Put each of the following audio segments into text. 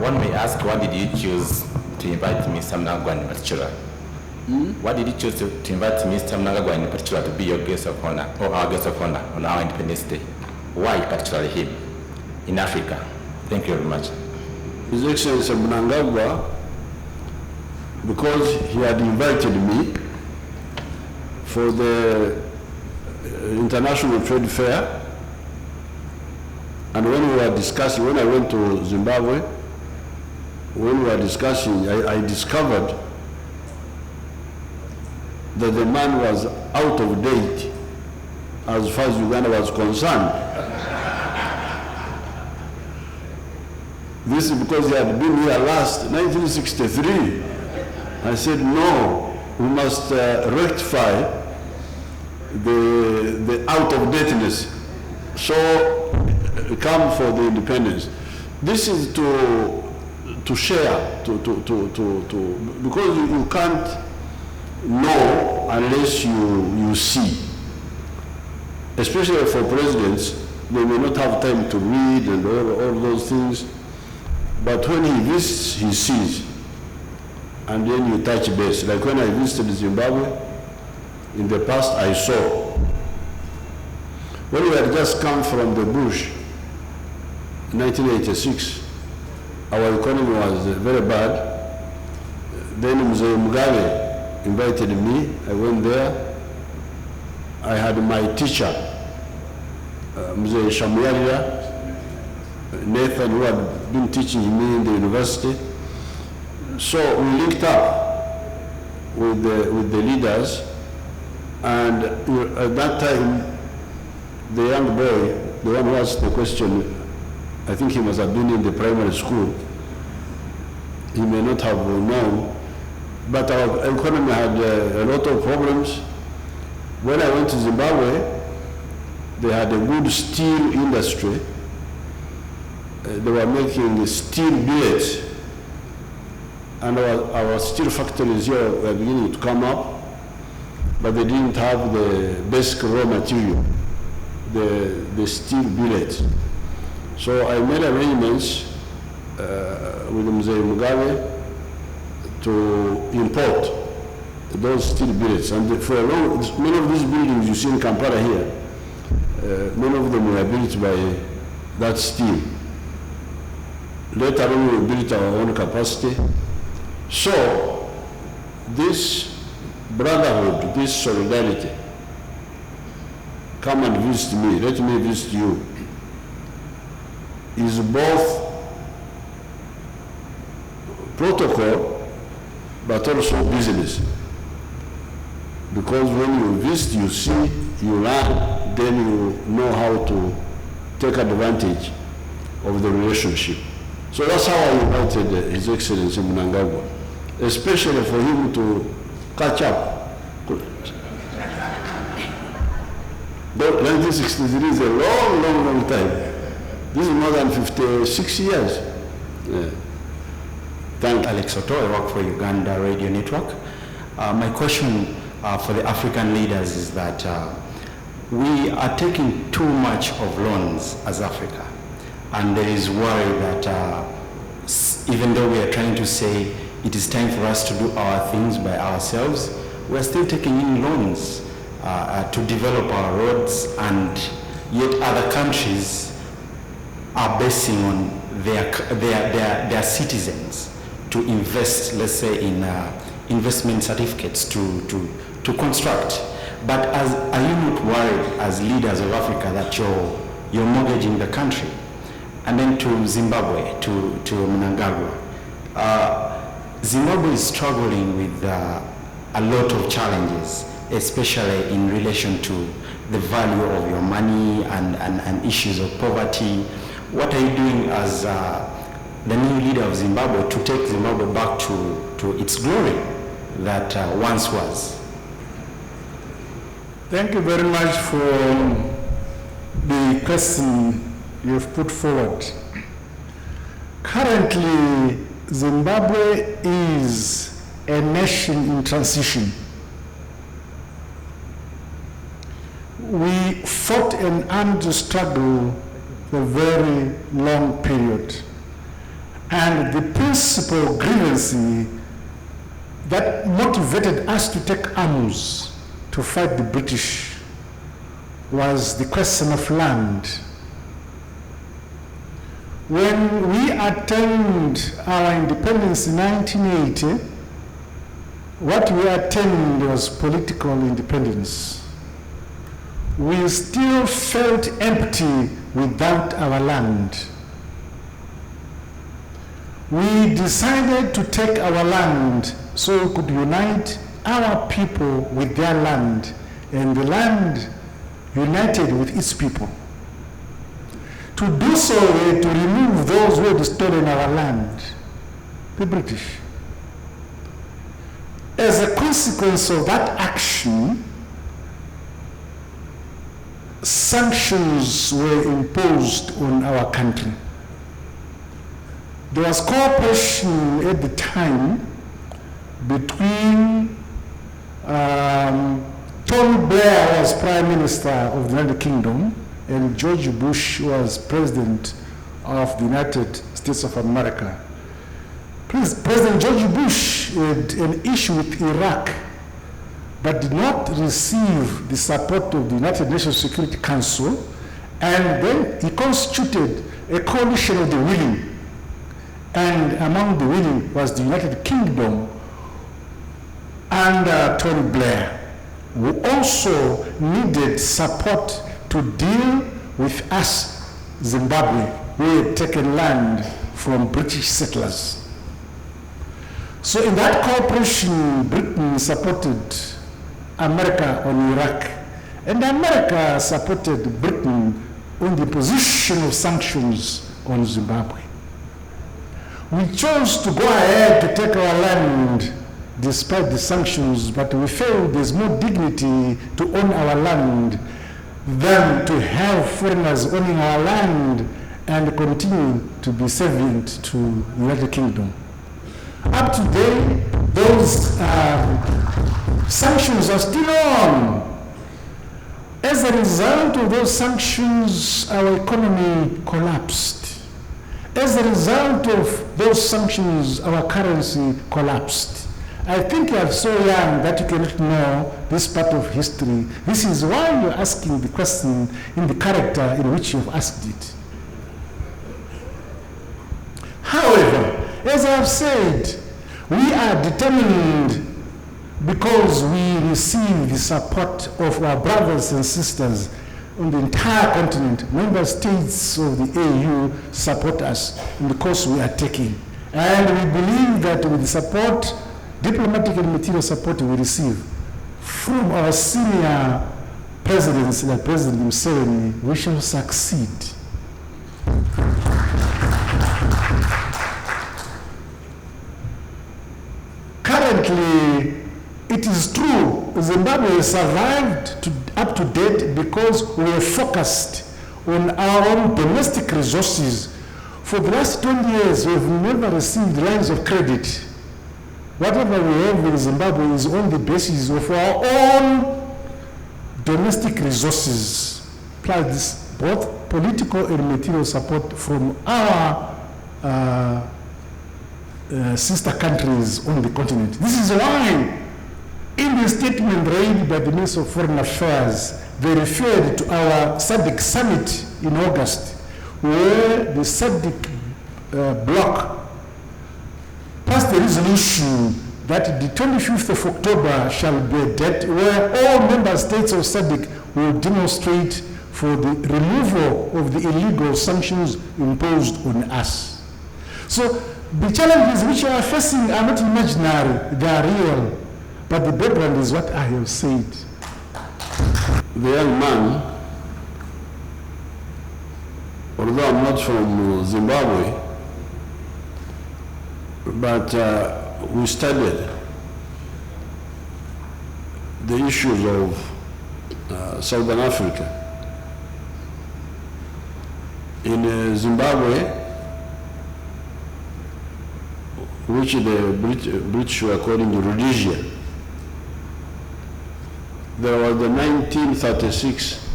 one may ask, why did you choose to invite Mr. Mnangaggwa in particular? Why did you choose to invite Mr. Mnangaggwa in particular to be your guest of honor, or our guest of honor on our Independence Day? Why particularly him in Africa? Thank you very much. His Excellency Mnangaggwa, because he had invited me for the International Trade Fair, and when we were discussing, when I went to Zimbabwe, when we were discussing, I discovered that the man was out of date as far as Uganda was concerned. This is because he had been here last 1963. I said, no, we must rectify the out-of-dateness. So come for the independence. This is to share, because you can't know unless you see. Especially for presidents, they may not have time to read and all those things. But when he visits, he sees. And then you touch base. Like when I visited Zimbabwe, in the past I saw. When we had just come from the bush, 1986, our economy was very bad. Then Museveni invited me, I went there. I had my teacher, Museveni, Nathan, who had been teaching me in the university. So we linked up with the leaders, and at that time, the young boy, the one who asked the question, I think he must have been in the primary school. He may not have known, but our economy had a lot of problems. When I went to Zimbabwe, they had a good steel industry. They were making steel billets, and our steel factories here were beginning to come up, but they didn't have the basic raw material, the steel billets. So I made arrangements with Mnangaggwa to import those steel billets. And for a long, many of these buildings you see in Kampala here, many of them were built by that steel. Later on, we built our own capacity. So, this brotherhood, this solidarity, come and visit me, let me visit you, is both protocol, but also business. Because when you visit, you see, you learn, then you know how to take advantage of the relationship. So that's how I invited His Excellency Mnangaggwa, especially for him to catch up. 1963 is a long, long, long time. This is more than 56 years. Yeah. Thank you. Alex Otto, I work for Uganda Radio Network. My question for the African leaders is that we are taking too much of loans as Africa. And there is worry that even though we are trying to say it is time for us to do our things by ourselves, we are still taking in loans to develop our roads, and yet other countries are basing on their citizens to invest, let's say, in investment certificates to construct. But are you not worried as leaders of Africa that you're mortgaging the country? And then to Zimbabwe, to Mnangaggwa. Zimbabwe is struggling with a lot of challenges, especially in relation to the value of your money and issues of poverty. What are you doing as the new leader of Zimbabwe to take Zimbabwe back to its glory that once was? Thank you very much for the question you've put forward. Currently, Zimbabwe is a nation in transition. We fought an armed struggle for a very long period. And the principal grievance that motivated us to take arms to fight the British was the question of land. When we attained our independence in 1980, what we attained was political independence. We still felt empty without our land. We decided to take our land so we could unite our people with their land, and the land united with its people. To do so, we had to remove those who had stolen our land, the British. As a consequence of that action, sanctions were imposed on our country. There was cooperation at the time between Tony Blair was Prime Minister of the United Kingdom and George Bush was President of the United States of America. President George Bush had an issue with Iraq, but did not receive the support of the United Nations Security Council, and then he constituted a coalition of the willing. And among the willing was the United Kingdom under Tony Blair, who also needed support to deal with us, Zimbabwe, who had taken land from British settlers. So in that cooperation, Britain supported America on Iraq, and America supported Britain on the imposition of sanctions on Zimbabwe. We chose to go ahead to take our land despite the sanctions, but we felt there's more dignity to own our land than to have foreigners owning our land and continue to be servant to the United Kingdom. Up to today, those sanctions are still on. As a result of those sanctions, our economy collapsed. As a result of those sanctions, our currency collapsed. I think you are so young that you cannot know this part of history. This is why you're asking the question in the character in which you've asked it. However, as I've said, we are determined because we receive the support of our brothers and sisters on the entire continent. Member states of the AU support us in the course we are taking. And we believe that with the support, diplomatic and material support we receive from our senior presidents, like President Museveni, we shall succeed. Currently, it is true, Zimbabwe survived up to date because we are focused on our own domestic resources. For the last 20 years, we've never received lines of credit. Whatever we have in Zimbabwe is on the basis of our own domestic resources, plus both political and material support from our sister countries on the continent. This is why in the statement read by the Minister of Foreign Affairs, they referred to our SADC summit in August, where the SADC bloc passed a resolution that the 25th of October shall be a date where all member states of SADC will demonstrate for the removal of the illegal sanctions imposed on us. So the challenges which we are facing are not imaginary, they are real. But the background is what I have said. The young man, although I'm not from Zimbabwe, but we studied the issues of Southern Africa. In Zimbabwe, which the British were calling Rhodesia, there was the 1936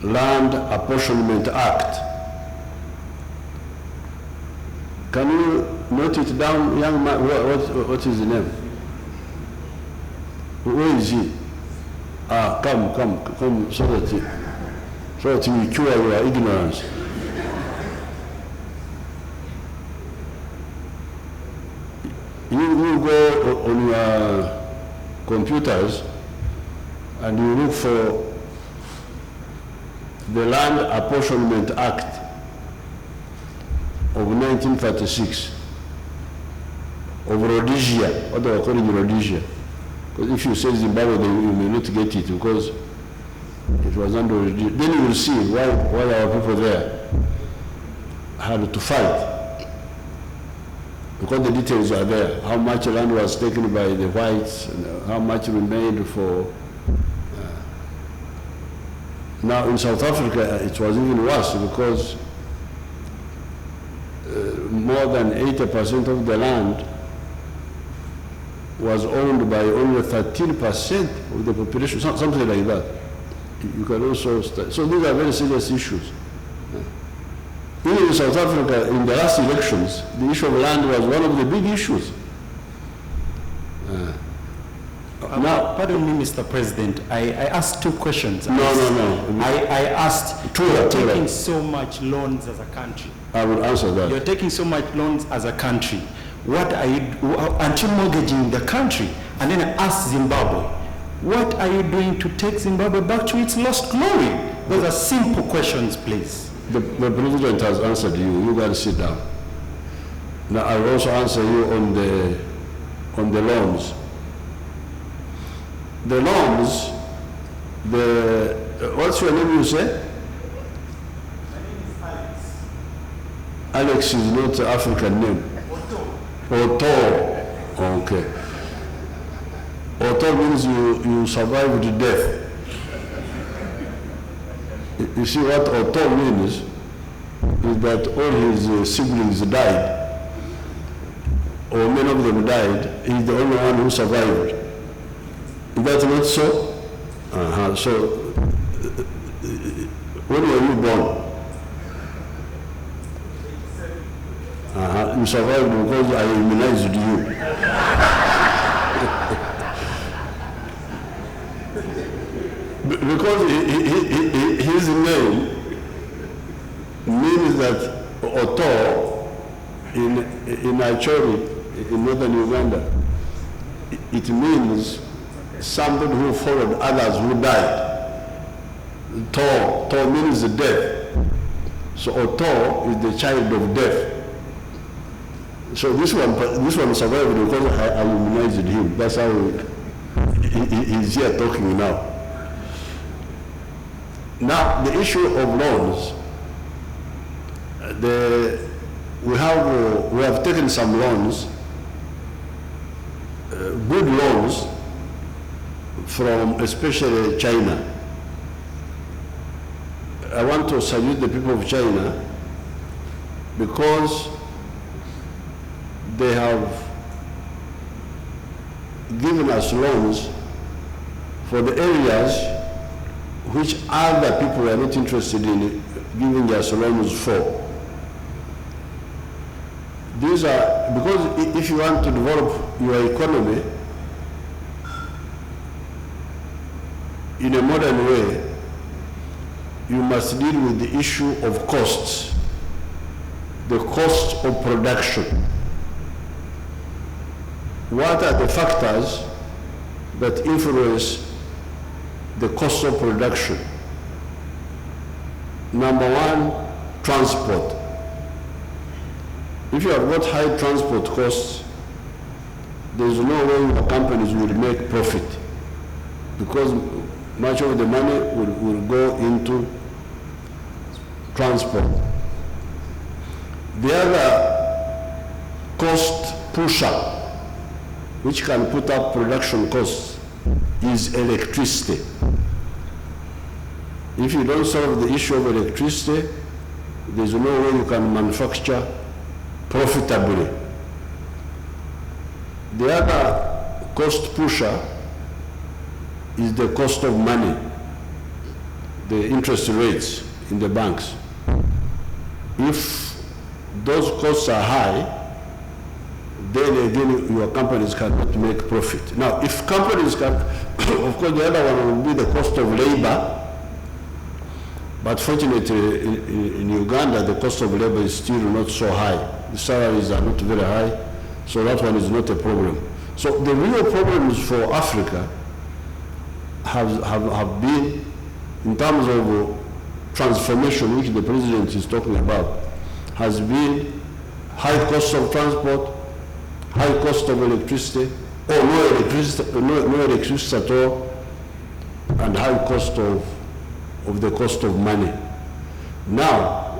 Land Apportionment Act. Can you note it down, young man? What is the name? Where is he? Come, so that we cure your ignorance. You go on your computers and you look for the Land Apportionment Act of 1936 of Rhodesia, what they are calling Rhodesia. Because if you say Zimbabwe, you may not get it because it was under Rhodesia. Then you will see why our people there had to fight. Because the details are there. How much land was taken by the whites, and how much remained for... Now in South Africa, it was even worse because more than 80% of the land was owned by only 13% of the population, something like that. You can also start. So these are very serious issues. Even in South Africa, in the last elections, the issue of land was one of the big issues. Now, pardon me, Mr. President. I asked two questions. No. I asked, you're taking so much loans as a country. I will answer that. You're taking so much loans as a country. What are you, aren't you mortgaging the country? And then I asked Zimbabwe, what are you doing to take Zimbabwe back to its lost glory? Those are simple questions, please. The President has answered you. You guys sit down. Now I will also answer you on the loans. The loans, what's your name you say? My name is Alex. Alex is not an African name. Otto. Okay. Otto means you survived death. You see what Otto means is that all his siblings died, or many of them died. He's the only one who survived. Is that not so? So, when were you born? You survived because I immunized you. Because his name means that Otto in Acholi, in northern Uganda, it means somebody who followed others who died. To means death. So Otto is the child of death. So this one survived because I immunized him. That's how he's here talking now. Now the issue of loans. We have taken some loans, good loans, from especially China. I want to salute the people of China because they have given us loans for the areas which other people are not interested in giving us loans for. These are, because if you want to develop your economy in a modern way, you must deal with the issue of costs, the cost of production. What are the factors that influence the cost of production? Number one, transport. If you have got high transport costs, there is no way the companies will make profit because much of the money will go into transport. The other cost pusher, which can put up production costs, is electricity. If you don't solve the issue of electricity, there's no way you can manufacture profitably. The other cost pusher is the cost of money, the interest rates in the banks. If those costs are high, then again your companies cannot make profit. Now, if companies can, of course the other one will be the cost of labor, but fortunately in Uganda the cost of labor is still not so high. The salaries are not very high, so that one is not a problem. So the real problems for Africa have been in terms of transformation, which the president is talking about, has been high cost of transport, high cost of electricity, or no electricity at all, and high cost of the cost of money. Now,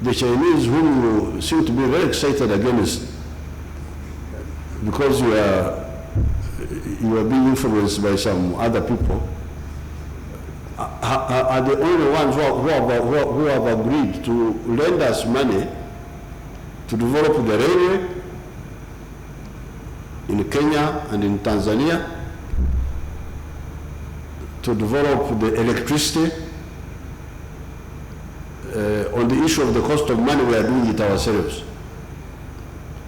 the Chinese, whom you seem to be very excited against, because you are being influenced by some other people, are the only ones who have agreed to lend us money to develop the railway in Kenya and in Tanzania, to develop the electricity. On the issue of the cost of money, we are doing it ourselves.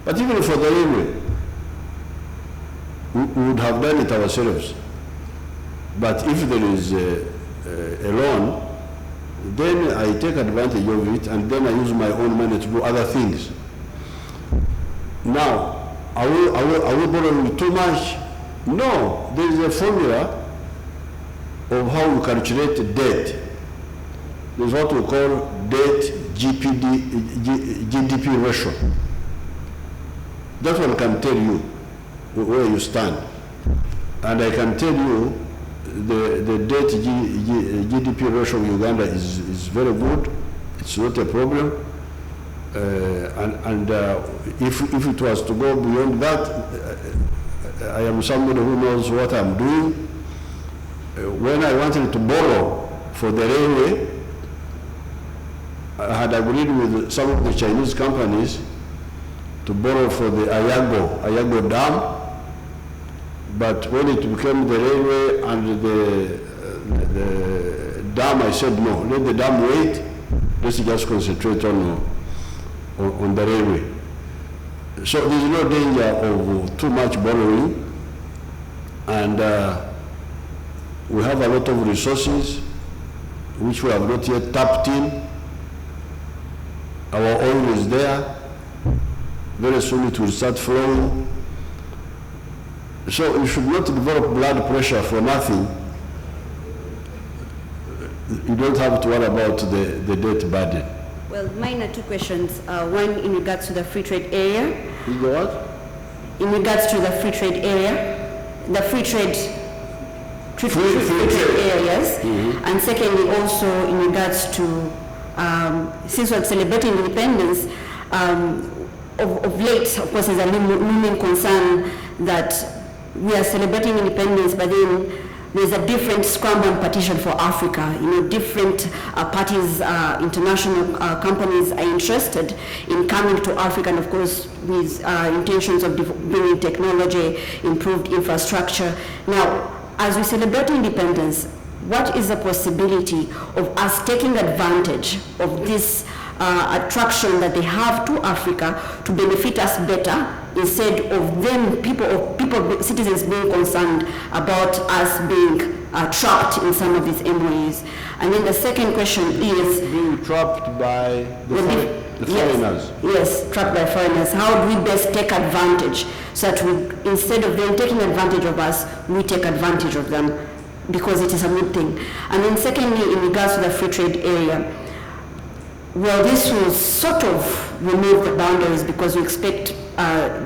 But even for the railway, we would have done it ourselves. But if there is a loan, then I take advantage of it, and then I use my own money to do other things. Now, are we borrowing too much? No, there is a formula of how we calculate debt. There's what we call debt GDP ratio. That one can tell you where you stand. And I can tell you the debt GDP ratio of Uganda is very good. It's not a problem. If it was to go beyond that, I am somebody who knows what I'm doing. When I wanted to borrow for the railway, I had agreed with some of the Chinese companies to borrow for the Ayago Dam, but when it became the railway and the dam, I said no, let the dam wait, let's just concentrate on the railway. So there's no danger of too much borrowing, and we have a lot of resources which we have not yet tapped in. Our oil is there. Very soon it will start flowing. So you should not develop blood pressure for nothing. You don't have to worry about the debt burden. Well, mine are two questions. One in regards to the free trade area. You go what? In regards to the free trade area, the free trade areas. Mm-hmm. And secondly, also in regards to, since we're celebrating independence, of late, of course, there's a looming concern that we are celebrating independence, but then there's a different scramble and partition for Africa. You know, different parties, international companies are interested in coming to Africa, and of course with intentions of bringing technology, improved infrastructure. Now, as we celebrate independence, what is the possibility of us taking advantage of this attraction that they have to Africa to benefit us better, instead of them, citizens being concerned about us being trapped in some of these MOUs? And then the second question is... Being trapped by the foreigners. Yes, trapped by foreigners. How do we best take advantage so that we, instead of them taking advantage of us, we take advantage of them, because it is a good thing. And then secondly, in regards to the free trade area, well, this will sort of remove the boundaries, because we expect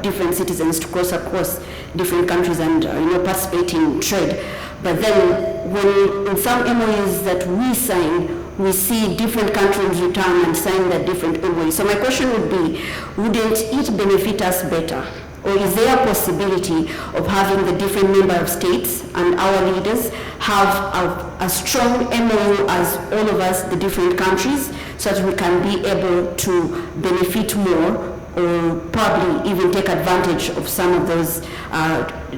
different citizens to cross across different countries and participate in trade. But then, when in some MOUs that we sign, we see different countries return and sign that different MOUs. So my question would be, wouldn't it benefit us better? Or is there a possibility of having the different member of states and our leaders have a strong MOU as all of us, the different countries, so that we can be able to benefit more, or probably even take advantage of some of those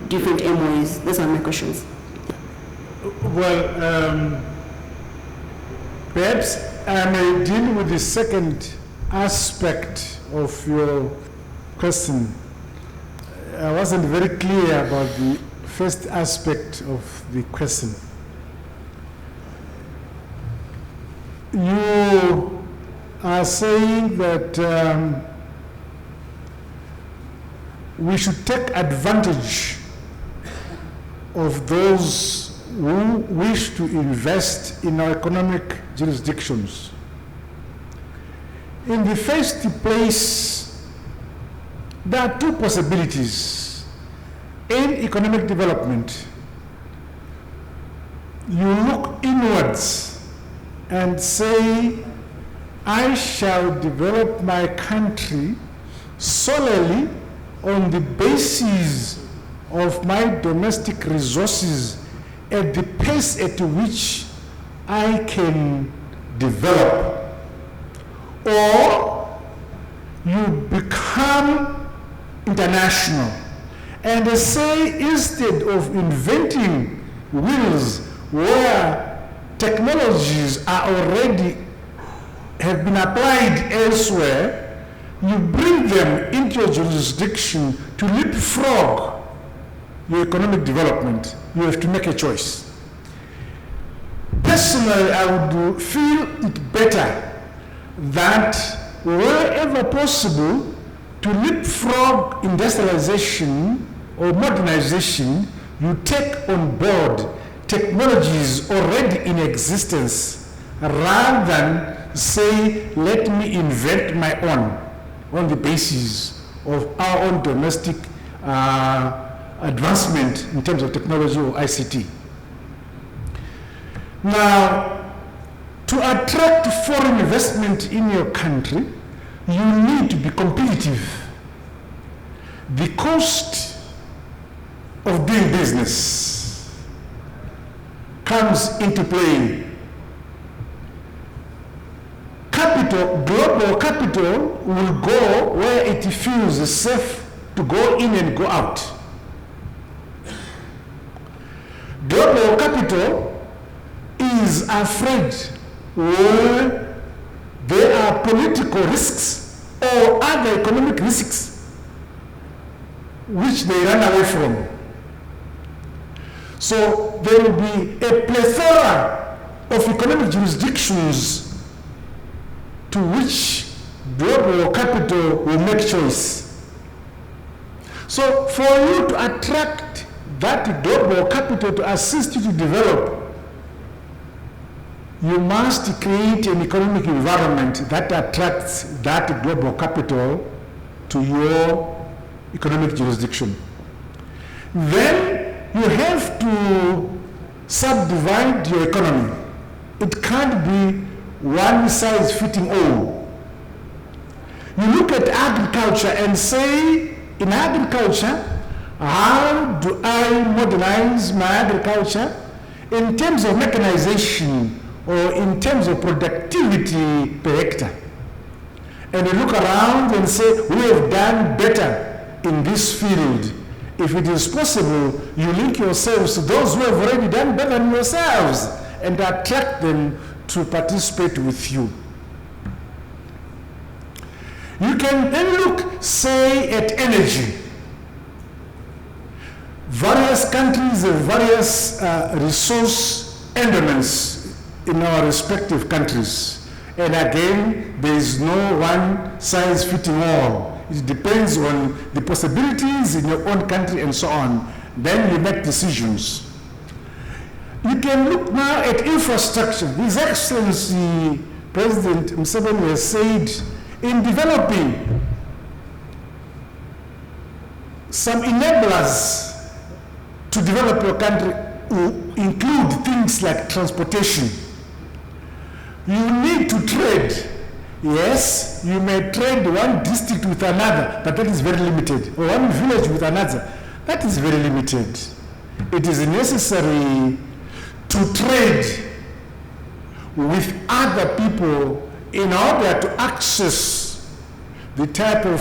different MOUs? Those are my questions. Well, perhaps I may deal with the second aspect of your question, I wasn't very clear about the first aspect of the question. You are saying that we should take advantage of those who wish to invest in our economic jurisdictions. In the first place, there are two possibilities. In economic development, you look inwards and say, I shall develop my country solely on the basis of my domestic resources at the pace at which I can develop. Or you become international and say, instead of inventing wheels where technologies are already have been applied elsewhere, you bring them into your jurisdiction to leapfrog your economic development. You have to make a choice. Personally, I would feel it better that wherever possible, to leapfrog industrialization or modernization, you take on board technologies already in existence rather than say, let me invent my own on the basis of our own domestic advancement in terms of technology or ICT. Now, to attract foreign investment in your country, you need to be competitive. The cost of doing business comes into play. Capital, global capital, will go where it feels safe to go in and go out. Global capital is afraid where there are political risks or other economic risks which they run away from. So there will be a plethora of economic jurisdictions to which global capital will make choice. So for you to attract that global capital to assist you to develop, you must create an economic environment that attracts that global capital to your economic jurisdiction. Then you have to subdivide your economy. It can't be one size fitting all. You look at agriculture and say, in agriculture, how do I modernize my agriculture in terms of mechanization or in terms of productivity per hectare? And you look around and say, we have done better in this field. If it is possible, you link yourselves to those who have already done better than yourselves and attract them to participate with you. You can then look, say, at energy. Various countries have various resource endowments in our respective countries. And again, there is no one size fitting all. It depends on the possibilities in your own country and so on. Then you make decisions. You can look now at infrastructure. His Excellency President Museveni has said, in developing some enablers to develop your country will include things like transportation. You need to trade. Yes, you may trade one district with another, but that is very limited. Or one village with another, that is very limited. It is necessary to trade with other people in order to access the type of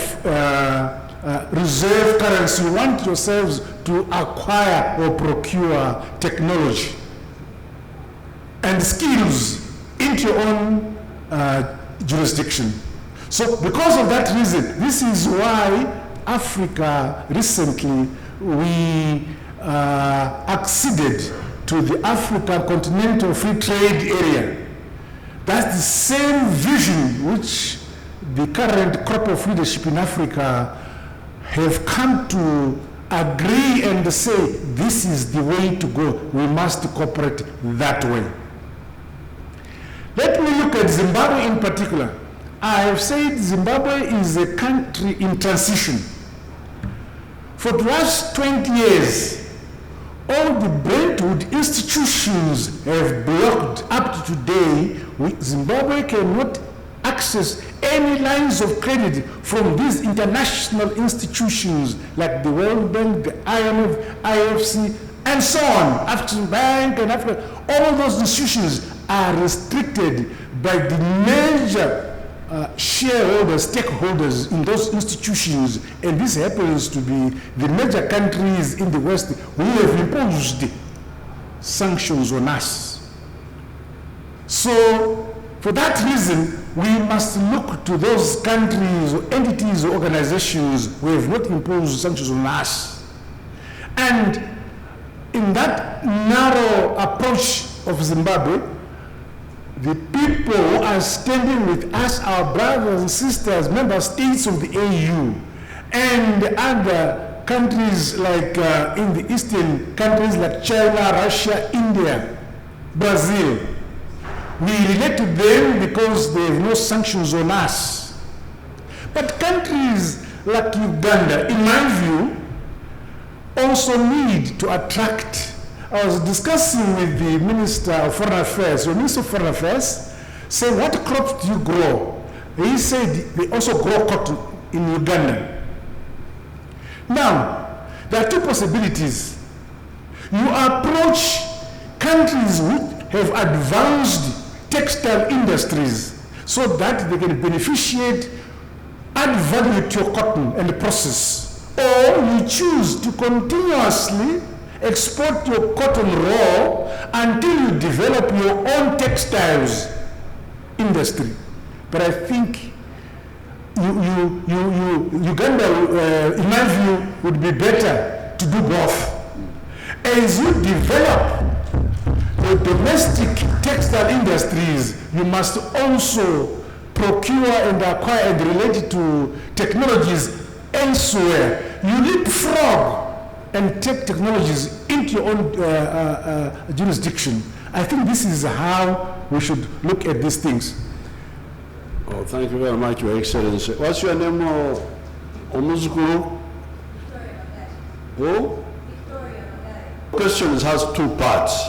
reserve currency you want yourselves to acquire or procure technology and skills into your own jurisdiction. So because of that reason, this is why Africa recently, we acceded to the African Continental Free Trade Area. That's the same vision which the current crop of leadership in Africa have come to agree and say, this is the way to go. We must cooperate that way. Let me look at Zimbabwe in particular. I have said Zimbabwe is a country in transition. For the last 20 years, all the Brentwood institutions have blocked. Up to today, Zimbabwe cannot access any lines of credit from these international institutions like the World Bank, the IMF, IFC, and so on, African Bank and Africa. All those institutions are restricted by the major shareholders, stakeholders in those institutions, and this happens to be the major countries in the West who have imposed sanctions on us. So, for that reason, we must look to those countries or entities or organizations who have not imposed sanctions on us. And in that narrow approach of Zimbabwe, the people who are standing with us, our brothers and sisters, member states of the AU, and other countries like in the eastern countries like China, Russia, India, Brazil, we relate to them because they have no sanctions on us. But countries like Uganda, in my view, also need to attract. I was discussing with the Minister of Foreign Affairs. The Minister of Foreign Affairs said, what crops do you grow? He said they also grow cotton in Uganda. Now, there are two possibilities. You approach countries which have advanced textile industries so that they can beneficiate, add value to your cotton and the process. Or you choose to continuously export your cotton raw until you develop your own textiles industry. But I think Uganda, in my view, would be better to do both. As you develop the domestic textile industries, you must also procure and acquire and relate to technologies elsewhere. You leapfrog and take technologies into your own jurisdiction. I think this is how we should look at these things. Oh, thank you very much, Your Excellency. What's your name, Omuzukuru? Who? The question has two parts.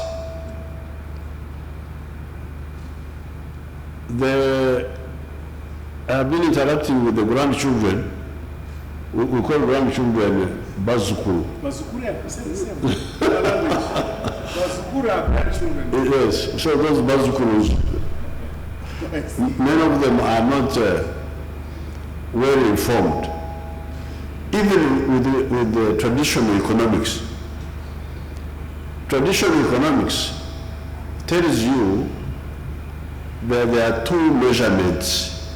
I have been interacting with the grandchildren. We call grandchildren Bazukuru. Bazukuru are grandchildren. Yes, so those Bazukurus, many of them are not well informed, even with the traditional economics. Traditional economics tells you that there are two measurements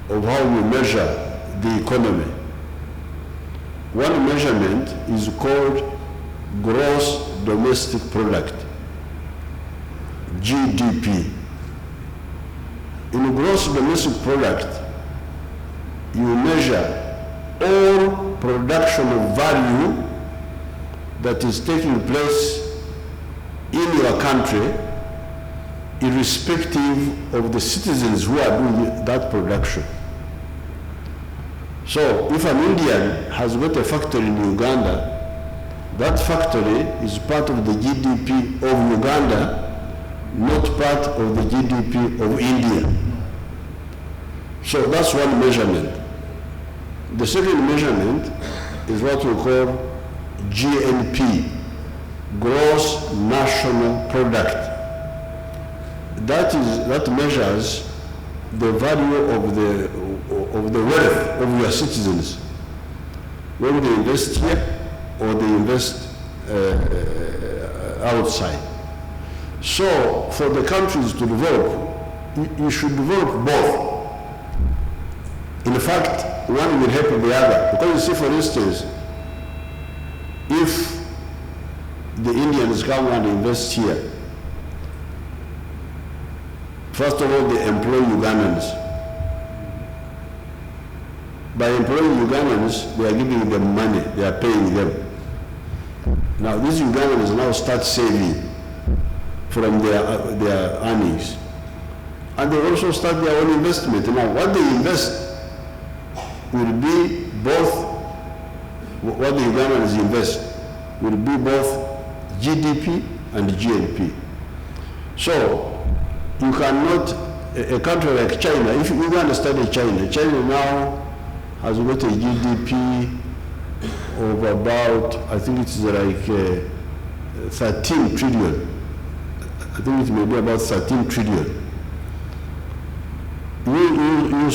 of how we measure the economy. One measurement is called gross domestic product, GDP. In gross domestic product, you measure all production of value that is taking place in your country, irrespective of the citizens who are doing that production. So if an Indian has got a factory in Uganda, that factory is part of the GDP of Uganda, not part of the GDP of India. So that's one measurement. The second measurement is what we call GNP, gross national product. That measures the value of the wealth of your citizens when they invest here or they invest outside. So for the countries to develop, you should develop both. In fact, one will help the other. Because you see, for instance, if the Indians come and invest here, first of all, they employ Ugandans. By employing Ugandans, they are giving them money, they are paying them. Now, these Ugandans now start saving from their earnings. And they also start their own investment. Now, what they invest will be both, what the Ugandans invest will be both GDP and GNP. So, you cannot, a country like China, if Uganda study China, China now has got a GDP of about, I think it's like 13 trillion. I think it may be about 13 trillion. You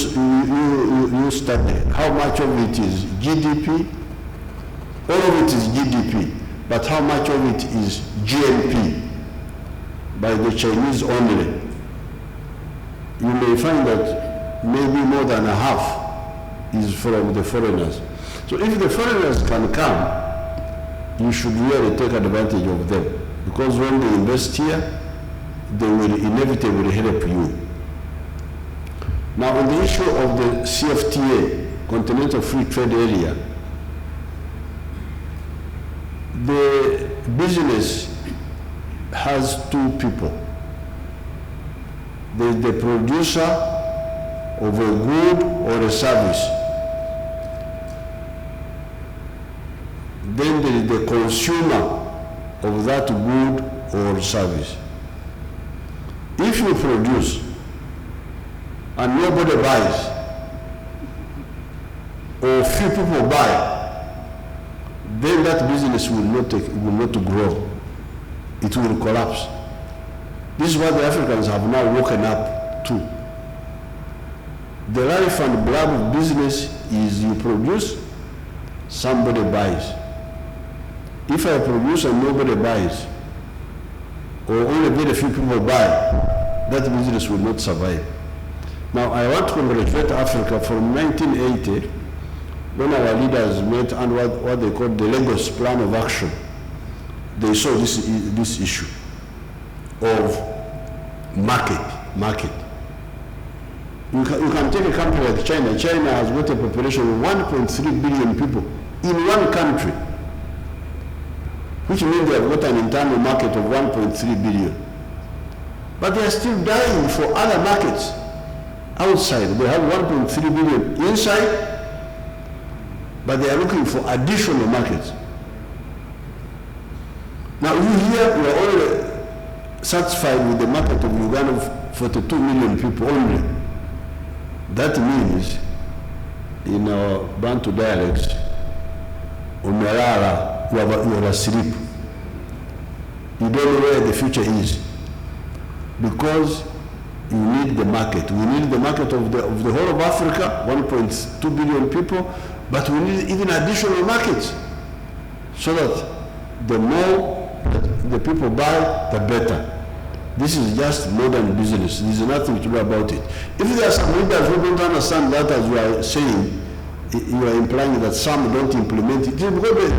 study how much of it is GDP. All of it is GDP, but how much of it is GNP by the Chinese only? You may find that maybe more than a half is from the foreigners. So if the foreigners can come, you should really take advantage of them, because when they invest here, they will inevitably help you. Now, on the issue of the CFTA, Continental Free Trade Area, the business has two people. There is the producer of a good or a service. Then there is the consumer of that good or service. If you produce and nobody buys, or few people buy, then that business will not grow. It will collapse. This is what the Africans have now woken up to. The life and blood of business is you produce, somebody buys. If I produce and nobody buys, or only very few people buy, that business will not survive. Now, I want to congratulate Africa from 1980, when our leaders met and what they called the Lagos Plan of Action. They saw this issue of market. You can take a country like China. China has got a population of 1.3 billion people in one country, which means they have got an internal market of 1.3 billion. But they are still dying for other markets outside. They have 1.3 billion inside, but they are looking for additional markets. Now you here, we are only satisfied with the market of Uganda of 42 million people only. That means, in our Bantu dialects, Umerara, you are asleep. You don't know where the future is, because you need the market. We need the market of the whole of Africa, 1.2 billion people, but we need even additional markets, so that the more the people buy, the better. This is just modern business. There is nothing to do about it. If there are some leaders who don't understand that, as you are saying, you are implying that some don't implement it, because they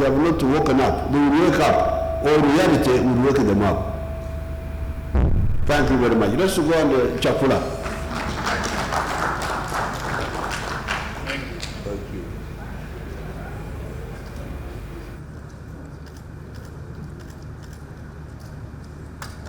have not woken up. They will wake up, or reality will wake them up. Thank you very much. Let's go on the Chapula.